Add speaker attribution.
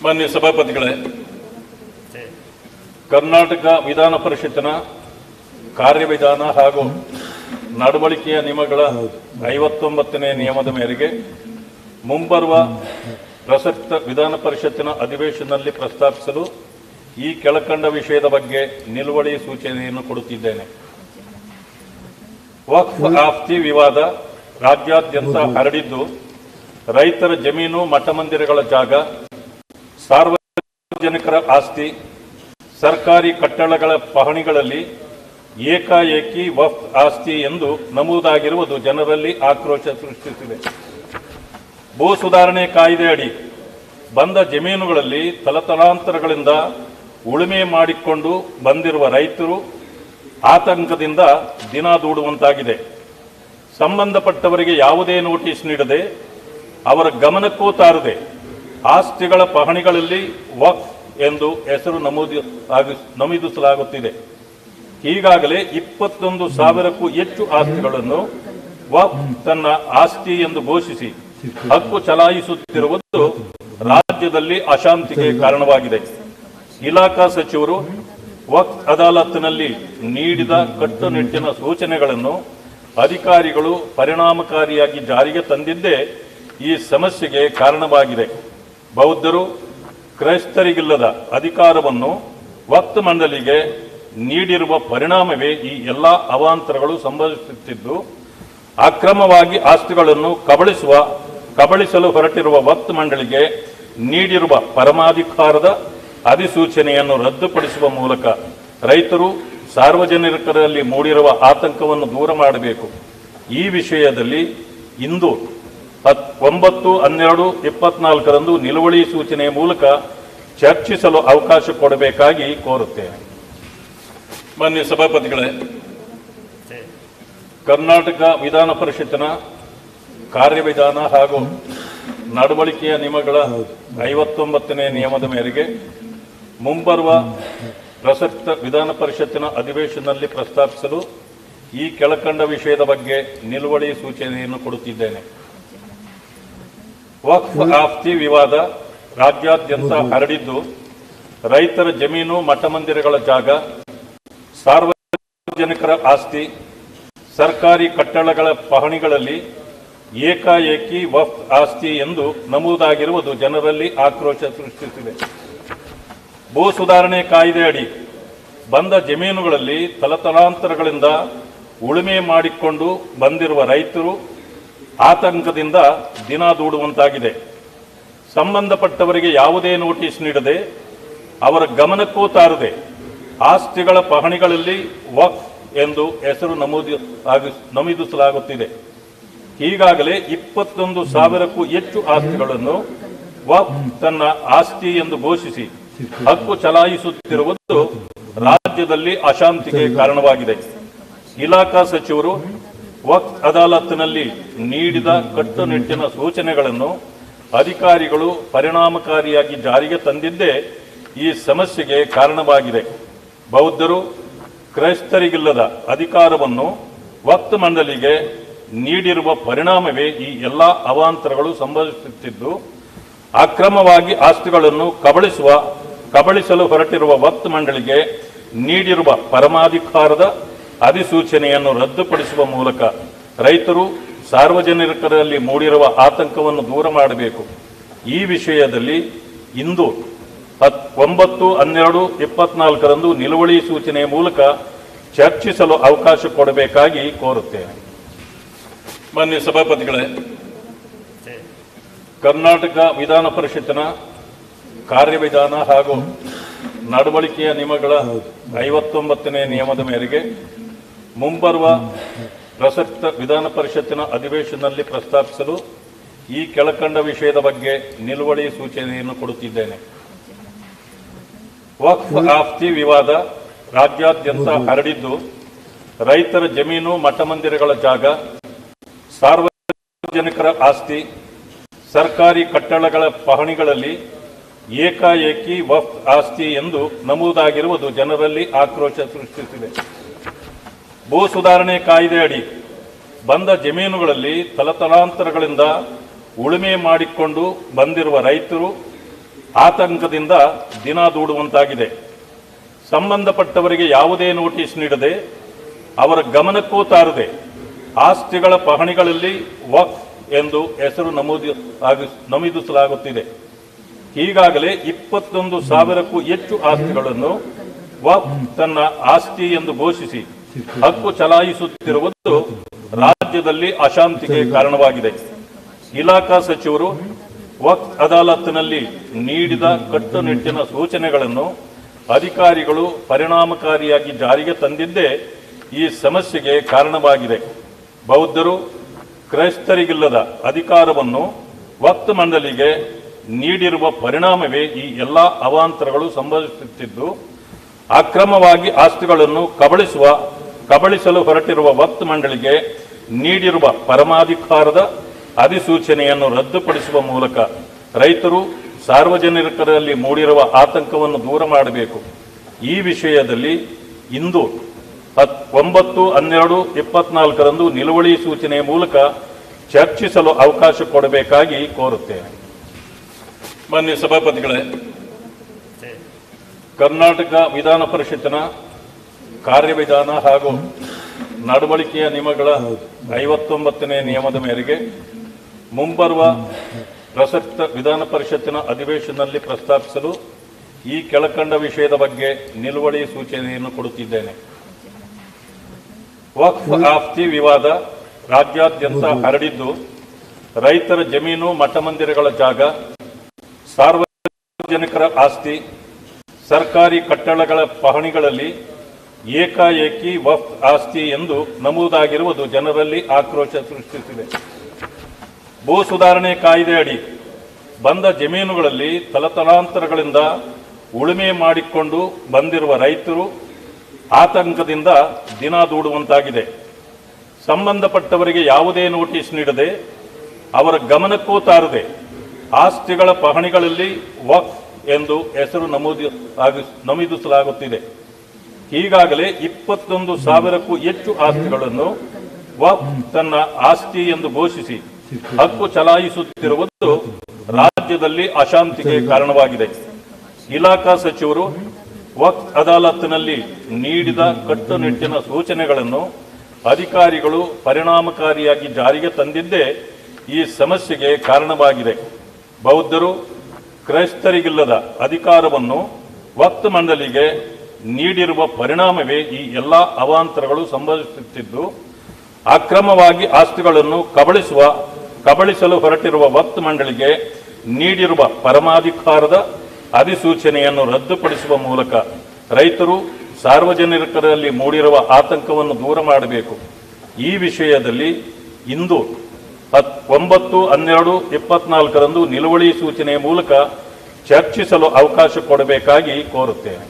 Speaker 1: ಮಾನ್ಯ ಸಭಾಪತಿಗಳೇ, ಕರ್ನಾಟಕ ವಿಧಾನ ಪರಿಷತ್ತಿನ ಕಾರ್ಯವಿಧಾನ ಹಾಗೂ ನಡವಳಿಕೆಯ ನಿಯಮಗಳ 59ನೇ ನಿಯಮದ ಮೇರೆಗೆ ಮುಂಬರುವ ಪ್ರಸಕ್ತ ವಿಧಾನ ಪರಿಷತ್ತಿನ ಅಧಿವೇಶನದಲ್ಲಿ ಪ್ರಸ್ತಾಪಿಸಲು ಈ ಕೆಳಕಂಡ ವಿಷಯದ ಬಗ್ಗೆ ನಿಲುವಳಿ ಸೂಚನೆಯನ್ನು ಕೊಡುತ್ತಿದ್ದೇನೆ. ವಕ್ಫ್ ಆಸ್ತಿ ವಿವಾದ ರಾಜ್ಯಾದ್ಯಂತ ಹರಡಿದ್ದು, ರೈತರ ಜಮೀನು, ಮಠ ಮಂದಿರಗಳ ಜಾಗ, ಸಾರ್ವಜನಿಕರ ಆಸ್ತಿ, ಸರ್ಕಾರಿ ಕಟ್ಟಡಗಳ ಪಹಣಿಗಳಲ್ಲಿ ಏಕಾಏಕಿ ವಕ್ಫ್ ಆಸ್ತಿ ಎಂದು ನಮೂದಾಗಿರುವುದು ಜನರಲ್ಲಿ ಆಕ್ರೋಶ ಸೃಷ್ಟಿಸಿದೆ. ಭೂ ಸುಧಾರಣೆ ಕಾಯ್ದೆ ಅಡಿ ಬಂದ ಜಮೀನುಗಳಲ್ಲಿ ತಲತಲಾಂತರಗಳಿಂದ ಉಳುಮೆ ಮಾಡಿಕೊಂಡು ಬಂದಿರುವ ರೈತರು ಆತಂಕದಿಂದ ದಿನ ದೂಡುವಂತಾಗಿದೆ. ಸಂಬಂಧಪಟ್ಟವರಿಗೆ ಯಾವುದೇ ನೋಟಿಸ್ ನೀಡದೆ, ಅವರ ಗಮನಕ್ಕೂ ತಾರದೆ ಆಸ್ತಿಗಳ ಪಹಣಿಗಳಲ್ಲಿ ವಕ್ಫ್ ಎಂದು ಹೆಸರು ನಮೂದಿಸಲಾಗುತ್ತಿದೆ. ಈಗಾಗಲೇ 21,000ಕ್ಕೂ ಹೆಚ್ಚು ಆಸ್ತಿಗಳನ್ನು ವಕ್ಫ್ ತನ್ನ ಆಸ್ತಿ ಎಂದು ಘೋಷಿಸಿ ಹಕ್ಕು ಚಲಾಯಿಸುತ್ತಿರುವುದು ರಾಜ್ಯದಲ್ಲಿ ಅಶಾಂತಿಗೆ ಕಾರಣವಾಗಿದೆ. ಇಲಾಖಾ ಸಚಿವರು ವಕ್ಫ್ ಅದಾಲತ್ನಲ್ಲಿ ನೀಡಿದ ಕಟ್ಟುನಿಟ್ಟಿನ ಸೂಚನೆಗಳನ್ನು ಅಧಿಕಾರಿಗಳು ಪರಿಣಾಮಕಾರಿಯಾಗಿ ಜಾರಿಗೆ ತಂದಿದ್ದೇ ಈ ಸಮಸ್ಯೆಗೆ ಕಾರಣವಾಗಿದೆ. ಬೌದ್ಧರು, ಕ್ರೈಸ್ತರಿಗಿಲ್ಲದ ಅಧಿಕಾರವನ್ನು ವಕ್ಫ್ ಮಂಡಳಿಗೆ ನೀಡಿರುವ ಪರಿಣಾಮವೇ ಈ ಎಲ್ಲ ಅವಾಂತರಗಳು ಸಂಭವಿಸುತ್ತಿದ್ದು, ಅಕ್ರಮವಾಗಿ ಆಸ್ತಿಗಳನ್ನು ಕಬಳಿಸಲು ಹೊರಟಿರುವ ವಕ್ಫ್ ಮಂಡಳಿಗೆ ನೀಡಿರುವ ಪರಮಾಧಿಕಾರದ ಅಧಿಸೂಚನೆಯನ್ನು ರದ್ದುಪಡಿಸುವ ಮೂಲಕ ರೈತರು, ಸಾರ್ವಜನಿಕರಲ್ಲಿ ಮೂಡಿರುವ ಆತಂಕವನ್ನು ದೂರ ಮಾಡಬೇಕು. ಈ ವಿಷಯದಲ್ಲಿ ಇಂದು 9/12/24ರಂದು ನಿಲುವಳಿ ಸೂಚನೆಯ ಮೂಲಕ ಚರ್ಚಿಸಲು ಅವಕಾಶ ಕೊಡಬೇಕಾಗಿ ಕೋರುತ್ತೇನೆ. ಮಾನ್ಯ ಸಭಾಪತಿಗಳೇ, ಕರ್ನಾಟಕ ವಿಧಾನ ಪರಿಷತ್ತಿನ ಕಾರ್ಯವಿಧಾನ ಹಾಗೂ ನಡವಳಿಕೆಯ ನಿಯಮಗಳ 59ನೇ ನಿಯಮದ ಮೇರೆಗೆ ಮುಂಬರುವ ಪ್ರಸಕ್ತ ವಿಧಾನ ಪರಿಷತ್ತಿನ ಅಧಿವೇಶನದಲ್ಲಿ ಪ್ರಸ್ತಾಪಿಸಲು ಈ ಕೆಳಕಂಡ ವಿಷಯದ ಬಗ್ಗೆ ನಿಲುವಳಿ ಸೂಚನೆಯನ್ನು ಕೊಡುತ್ತಿದ್ದೇನೆ. ವಕ್ಫ್ ಆಸ್ತಿ ವಿವಾದ ರಾಜ್ಯಾದ್ಯಂತ ಹರಡಿದ್ದು, ರೈತರ ಜಮೀನು, ಮಠ ಮಂದಿರಗಳ ಜಾಗ, ಸಾರ್ವಜನಿಕರ ಆಸ್ತಿ, ಸರ್ಕಾರಿ ಕಟ್ಟಡಗಳ ಪಹಣಿಗಳಲ್ಲಿ ಏಕಾಏಕಿ ವಕ್ಫ್ ಆಸ್ತಿ ಎಂದು ನಮೂದಾಗಿರುವುದು ಜನರಲ್ಲಿ ಆಕ್ರೋಶ ಸೃಷ್ಟಿಸಿದೆ. ಭೂ ಸುಧಾರಣೆ ಕಾಯ್ದೆ ಅಡಿ ಬಂದ ಜಮೀನುಗಳಲ್ಲಿ ತಲತಲಾಂತರಗಳಿಂದ ಉಳುಮೆ ಮಾಡಿಕೊಂಡು ಬಂದಿರುವ ರೈತರು ಆತಂಕದಿಂದ ದಿನ ದೂಡುವಂತಾಗಿದೆ. ಸಂಬಂಧಪಟ್ಟವರಿಗೆ ಯಾವುದೇ ನೋಟಿಸ್ ನೀಡದೆ, ಅವರ ಗಮನಕ್ಕೂ ತಾರದೆ ಆಸ್ತಿಗಳ ಪಹಣಿಗಳಲ್ಲಿ ವಕ್ಫ್ ಎಂದು ಹೆಸರು ನಮೂದಿಸಲಾಗುತ್ತಿದೆ. ಈಗಾಗಲೇ 21,000ಕ್ಕೂ ಹೆಚ್ಚು ಆಸ್ತಿಗಳನ್ನು ವಕ್ಫ್ ತನ್ನ ಆಸ್ತಿ ಎಂದು ಘೋಷಿಸಿ ಹಕ್ಕು ಚಲಾಯಿಸುತ್ತಿರುವುದು ರಾಜ್ಯದಲ್ಲಿ ಅಶಾಂತಿಗೆ ಕಾರಣವಾಗಿದೆ. ಇಲಾಖಾ ಸಚಿವರು ವಕ್ಫ್ ಅದಾಲತ್ನಲ್ಲಿ ನೀಡಿದ ಕಟ್ಟುನಿಟ್ಟಿನ ಸೂಚನೆಗಳನ್ನು ಅಧಿಕಾರಿಗಳು ಪರಿಣಾಮಕಾರಿಯಾಗಿ ಜಾರಿಗೆ ತಂದಿದ್ದೇ ಈ ಸಮಸ್ಯೆಗೆ ಕಾರಣವಾಗಿದೆ. ಬೌದ್ಧರು, ಕ್ರೈಸ್ತರಿಗಿಲ್ಲದ ಅಧಿಕಾರವನ್ನು ವಕ್ಫ್ ಮಂಡಳಿಗೆ ನೀಡಿರುವ ಪರಿಣಾಮವೇ ಈ ಎಲ್ಲ ಅವಾಂತರಗಳು ಸಂಭವಿಸುತ್ತಿದ್ದು, ಅಕ್ರಮವಾಗಿ ಆಸ್ತಿಗಳನ್ನು ಕಬಳಿಸಲು ಹೊರಟಿರುವ ವಕ್ಫ್ ಮಂಡಳಿಗೆ ನೀಡಿರುವ ಪರಮಾಧಿಕಾರದ ಅಧಿಸೂಚನೆಯನ್ನು ರದ್ದುಪಡಿಸುವ ಮೂಲಕ ರೈತರು, ಸಾರ್ವಜನಿಕರಲ್ಲಿ ಮೂಡಿರುವ ಆತಂಕವನ್ನು ದೂರ ಮಾಡಬೇಕು. ಈ ವಿಷಯದಲ್ಲಿ ಇಂದು 9/12/24ರಂದು ನಿಲುವಳಿ ಸೂಚನೆಯ ಮೂಲಕ ಚರ್ಚಿಸಲು ಅವಕಾಶ ಕೊಡಬೇಕಾಗಿ ಕೋರುತ್ತೇನೆ. ಮಾನ್ಯ ಸಭಾಪತಿಗಳೇ, ಕರ್ನಾಟಕ ವಿಧಾನ ಪರಿಷತ್ತಿನ ಕಾರ್ಯವಿಧಾನ ಹಾಗೂ ನಡವಳಿಕೆಯ ನಿಯಮಗಳ 59ನೇ ನಿಯಮದ ಮೇರೆಗೆ ಮುಂಬರುವ ಪ್ರಸಕ್ತ ವಿಧಾನ ಪರಿಷತ್ತಿನ ಅಧಿವೇಶನದಲ್ಲಿ ಪ್ರಸ್ತಾಪಿಸಲು ಈ ಕೆಳಕಂಡ ವಿಷಯದ ಬಗ್ಗೆ ನಿಲುವಳಿ ಸೂಚನೆಯನ್ನು ಕೊಡುತ್ತಿದ್ದೇನೆ. ವಕ್ಫ್ ಆಸ್ತಿ ವಿವಾದ ರಾಜ್ಯಾದ್ಯಂತ ಹರಡಿದ್ದು, ರೈತರ ಜಮೀನು, ಮಠ ಮಂದಿರಗಳ ಜಾಗ, ಸಾರ್ವಜನಿಕರ ಆಸ್ತಿ, ಸರ್ಕಾರಿ ಕಟ್ಟಡಗಳ ಪಹಣಿಗಳಲ್ಲಿ ಏಕಾಏಕಿ ವಕ್ಫ್ ಆಸ್ತಿ ಎಂದು ನಮೂದಾಗಿರುವುದು ಜನರಲ್ಲಿ ಆಕ್ರೋಶ ಸೃಷ್ಟಿಸಿದೆ. ಭೂ ಸುಧಾರಣೆ ಕಾಯ್ದೆ ಅಡಿ ಬಂದ ಜಮೀನುಗಳಲ್ಲಿ ತಲತಲಾಂತರಗಳಿಂದ ಉಳುಮೆ ಮಾಡಿಕೊಂಡು ಬಂದಿರುವ ರೈತರು ಆತಂಕದಿಂದ ದಿನ ದೂಡುವಂತಾಗಿದೆ. ಸಂಬಂಧಪಟ್ಟವರಿಗೆ ಯಾವುದೇ ನೋಟಿಸ್ ನೀಡದೆ, ಅವರ ಗಮನಕ್ಕೂ ತಾರದೆ ಆಸ್ತಿಗಳ ಪಹಣಿಗಳಲ್ಲಿ ವಕ್ಫ್ ಎಂದು ಹೆಸರು ನಮೂದಿಸಲಾಗುತ್ತಿದೆ. ಈಗಾಗಲೇ 21,000ಕ್ಕೂ ಹೆಚ್ಚು ಆಸ್ತಿಗಳನ್ನು ವಕ್ಫ್ ತನ್ನ ಆಸ್ತಿ ಎಂದು ಘೋಷಿಸಿ ಹಕ್ಕು ಚಲಾಯಿಸುತ್ತಿರುವುದು ರಾಜ್ಯದಲ್ಲಿ ಅಶಾಂತಿಗೆ ಕಾರಣವಾಗಿದೆ. ಇಲಾಖಾ ಸಚಿವರು ವಕ್ಫ್ ಅದಾಲತ್ನಲ್ಲಿ ನೀಡಿದ ಕಟ್ಟುನಿಟ್ಟಿನ ಸೂಚನೆಗಳನ್ನು ಅಧಿಕಾರಿಗಳು ಪರಿಣಾಮಕಾರಿಯಾಗಿ ಜಾರಿಗೆ ತಂದಿದ್ದೇ ಈ ಸಮಸ್ಯೆಗೆ ಕಾರಣವಾಗಿದೆ. ಬೌದ್ಧರು ಕ್ರೈಸ್ತರಿಗಿಲ್ಲದ ಅಧಿಕಾರವನ್ನು ವಕ್ಫ್ ಮಂಡಳಿಗೆ ನೀಡಿರುವ ಪರಿಣಾಮವೇ ಈ ಎಲ್ಲ ಅವಾಂತರಗಳು ಸಂಭವಿಸುತ್ತಿದ್ದು, ಅಕ್ರಮವಾಗಿ ಆಸ್ತಿಗಳನ್ನು ಕಬಳಿಸಲು ಹೊರಟಿರುವ ವಕ್ಫ್ ಮಂಡಳಿಗೆ ನೀಡಿರುವ ಪರಮಾಧಿಕಾರದ ಅಧಿಸೂಚನೆಯನ್ನು ರದ್ದುಪಡಿಸುವ ಮೂಲಕ ರೈತರು, ಸಾರ್ವಜನಿಕರಲ್ಲಿ ಮೂಡಿರುವ ಆತಂಕವನ್ನು ದೂರ ಮಾಡಬೇಕು. ಈ ವಿಷಯದಲ್ಲಿ ಇಂದು 9/12/24ರಂದು ನಿಲುವಳಿ ಸೂಚನೆಯ ಮೂಲಕ ಚರ್ಚಿಸಲು ಅವಕಾಶ ಕೊಡಬೇಕಾಗಿ ಕೋರುತ್ತೇನೆ. ಮಾನ್ಯ ಸಭಾಪತಿಗಳೇ, ಕರ್ನಾಟಕ ವಿಧಾನ ಪರಿಷತ್ತಿನ ಕಾರ್ಯವಿಧಾನ ಹಾಗೂ ನಡವಳಿಕೆಯ ನಿಯಮಗಳ 59ನೇ ನಿಯಮದ ಮೇರೆಗೆ ಮುಂಬರುವ ಪ್ರಸಕ್ತ ವಿಧಾನ ಪರಿಷತ್ತಿನ ಅಧಿವೇಶನದಲ್ಲಿ ಪ್ರಸ್ತಾಪಿಸಲು ಈ ಕೆಳಕಂಡ ವಿಷಯದ ಬಗ್ಗೆ ನಿಲುವಳಿ ಸೂಚನೆಯನ್ನು ಕೊಡುತ್ತಿದ್ದೇನೆ. ವಕ್ಫ್ ಆಸ್ತಿ ವಿವಾದ ರಾಜ್ಯಾದ್ಯಂತ ಹರಡಿದ್ದು, ರೈತರ ಜಮೀನು, ಮಠ ಮಂದಿರಗಳ ಜಾಗ, ಸಾರ್ವಜನಿಕರ ಆಸ್ತಿ, ಸರ್ಕಾರಿ ಕಟ್ಟಡಗಳ ಪಹಣಿಗಳಲ್ಲಿ ಏಕಾಏಕಿ ವಕ್ಫ್ ಆಸ್ತಿ ಎಂದು ನಮೂದಾಗಿರುವುದು ಜನರಲ್ಲಿ ಆಕ್ರೋಶ ಸೃಷ್ಟಿಸಿದೆ. ಭೂ ಸುಧಾರಣೆ ಕಾಯ್ದೆ ಅಡಿ ಬಂದ ಜಮೀನುಗಳಲ್ಲಿ ತಲತಲಾಂತರಗಳಿಂದ ಉಳುಮೆ ಮಾಡಿಕೊಂಡು ಬಂದಿರುವ ರೈತರು ಆತಂಕದಿಂದ ದಿನ ದೂಡುವಂತಾಗಿದೆ. ಸಂಬಂಧಪಟ್ಟವರಿಗೆ ಯಾವುದೇ ನೋಟಿಸ್ ನೀಡದೆ, ಅವರ ಗಮನಕ್ಕೂ ತಾರದೆ ಆಸ್ತಿಗಳ ಪಹಣಿಗಳಲ್ಲಿ ವಕ್ಫ್ ಎಂದು ಹೆಸರು ನಮೂದಿಸಲಾಗುತ್ತಿದೆ. ಈಗಾಗಲೇ 21,000ಕ್ಕೂ ಹೆಚ್ಚು ಆಸ್ತಿಗಳನ್ನು ವಕ್ಫ್ ತನ್ನ ಆಸ್ತಿ ಎಂದು ಘೋಷಿಸಿ ಹಕ್ಕು ಚಲಾಯಿಸುತ್ತಿರುವುದು ರಾಜ್ಯದಲ್ಲಿ ಅಶಾಂತಿಗೆ ಕಾರಣವಾಗಿದೆ. ಇಲಾಖಾ ಸಚಿವರು ವಕ್ಫ್ ಅದಾಲತ್ನಲ್ಲಿ ನೀಡಿದ ಕಟ್ಟುನಿಟ್ಟಿನ ಸೂಚನೆಗಳನ್ನು ಅಧಿಕಾರಿಗಳು ಪರಿಣಾಮಕಾರಿಯಾಗಿ ಜಾರಿಗೆ ತಂದಿದ್ದೇ ಈ ಸಮಸ್ಯೆಗೆ ಕಾರಣವಾಗಿದೆ. ಬೌದ್ಧರು ಕ್ರೈಸ್ತರಿಗಿಲ್ಲದ ಅಧಿಕಾರವನ್ನು ವಕ್ಫ್ ಮಂಡಳಿಗೆ ನೀಡಿರುವ ಪರಿಣಾಮವೇ ಈ ಎಲ್ಲ ಅವಾಂತರಗಳು ಸಂಭವಿಸುತ್ತಿದ್ದು, ಅಕ್ರಮವಾಗಿ ಆಸ್ತಿಗಳನ್ನು ಕಬಳಿಸಲು ಹೊರಟಿರುವ ವಕ್ಫ್ ಮಂಡಳಿಗೆ ನೀಡಿರುವ ಪರಮಾಧಿಕಾರದ ಅಧಿಸೂಚನೆಯನ್ನು ರದ್ದುಪಡಿಸುವ ಮೂಲಕ ರೈತರು, ಸಾರ್ವಜನಿಕರಲ್ಲಿ ಮೂಡಿರುವ ಆತಂಕವನ್ನು ದೂರ ಮಾಡಬೇಕು. ಈ ವಿಷಯದಲ್ಲಿ ಇಂದು 9/12/24ರಂದು ನಿಲುವಳಿ ಸೂಚನೆಯ ಮೂಲಕ ಚರ್ಚಿಸಲು ಅವಕಾಶ ಕೊಡಬೇಕಾಗಿ ಕೋರುತ್ತೇನೆ.